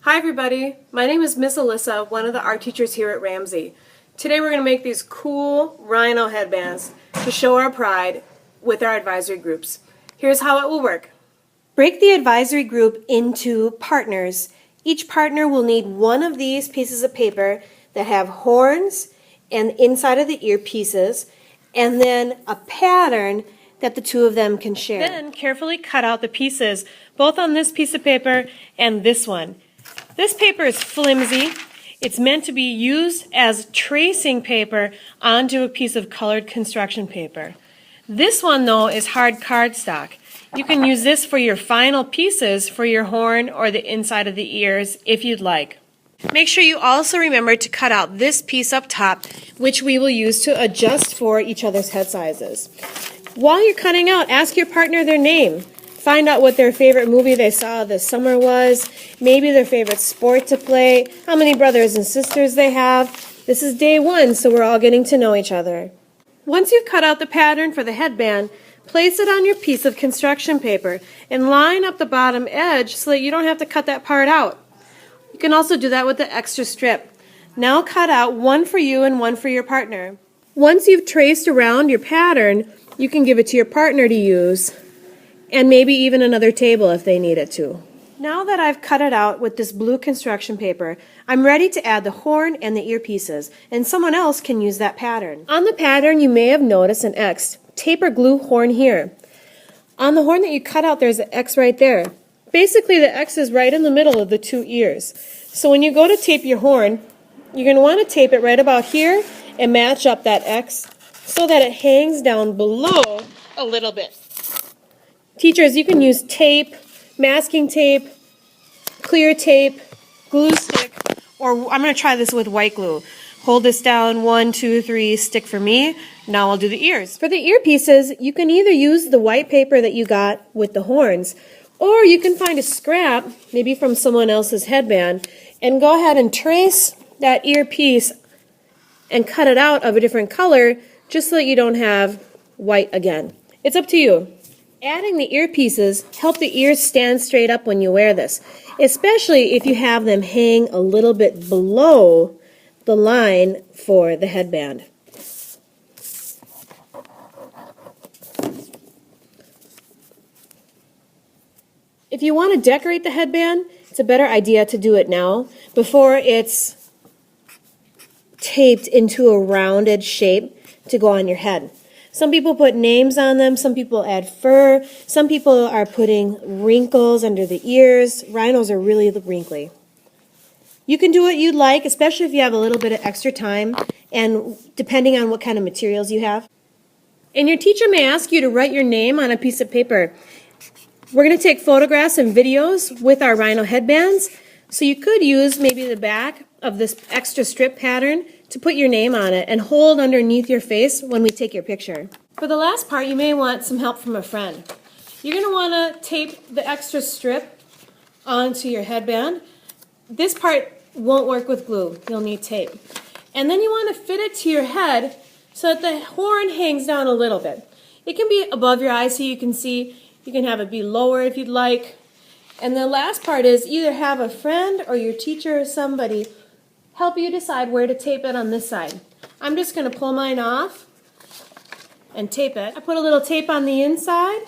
Hi everybody, my name is Miss Alyssa, one of the art teachers here at Ramsey. Today we're going to make these cool Rhino headbands to show our pride with our advisory groups. Here's how it will work. Break the advisory group into partners. Each partner will need one of these pieces of paper that have horns and inside of the ear pieces, and then a pattern that the two of them can share. Then carefully cut out the pieces, both on this piece of paper and this one. This paper is flimsy. It's meant to be used as tracing paper onto a piece of colored construction paper. This one, though, is hard cardstock. You can use this for your final pieces for your horn or the inside of the ears if you'd like. Make sure you also remember to cut out this piece up top, which we will use to adjust for each other's head sizes. While you're cutting out, ask your partner their name. Find out what their favorite movie they saw this summer was, maybe their favorite sport to play, how many brothers and sisters they have. This is day one, so we're all getting to know each other. Once you've cut out the pattern for the headband, place it on your piece of construction paper and line up the bottom edge so that you don't have to cut that part out. You can also do that with the extra strip. Now cut out one for you and one for your partner. Once you've traced around your pattern, you can give it to your partner to use, and maybe even another table if they need it to. Now that I've cut it out with this blue construction paper, I'm ready to add the horn and the ear pieces, and someone else can use that pattern. On the pattern, you may have noticed an X. Tape or glue horn here. On the horn that you cut out, there's an X right there. Basically, the X is right in the middle of the two ears. So when you go to tape your horn, you're going to want to tape it right about here and match up that X so that it hangs down below a little bit. Teachers, you can use tape, masking tape, clear tape, glue stick, or I'm going to try this with white glue. Hold this down, 1, 2, 3, stick for me. Now I'll do the ears. For the ear pieces, you can either use the white paper that you got with the horns, or you can find a scrap, maybe from someone else's headband, and go ahead and trace that ear piece and cut it out of a different color just so that you don't have white again. It's up to you. Adding the ear pieces help the ears stand straight up when you wear this, especially if you have them hang a little bit below the line for the headband. If you want to decorate the headband, it's a better idea to do it now before it's taped into a rounded shape to go on your head. Some people put names on them, some people add fur, some people are putting wrinkles under the ears. Rhinos are really wrinkly. You can do what you'd like, especially if you have a little bit of extra time and depending on what kind of materials you have. And your teacher may ask you to write your name on a piece of paper. We're going to take photographs and videos with our Rhino headbands, so you could use maybe the back of this extra strip pattern to put your name on it and hold underneath your face when we take your picture. For the last part, you may want some help from a friend. You're going to want to tape the extra strip onto your headband. This part won't work with glue. You'll need tape. And then you want to fit it to your head so that the horn hangs down a little bit. It can be above your eyes so you can see. You can have it be lower if you'd like. And the last part is either have a friend or your teacher or somebody help you decide where to tape it on this side. I'm just going to pull mine off and tape it. I put a little tape on the inside,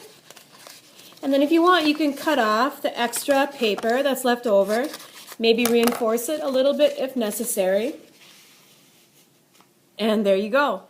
and then if you want, you can cut off the extra paper that's left over, maybe reinforce it a little bit if necessary, and there you go.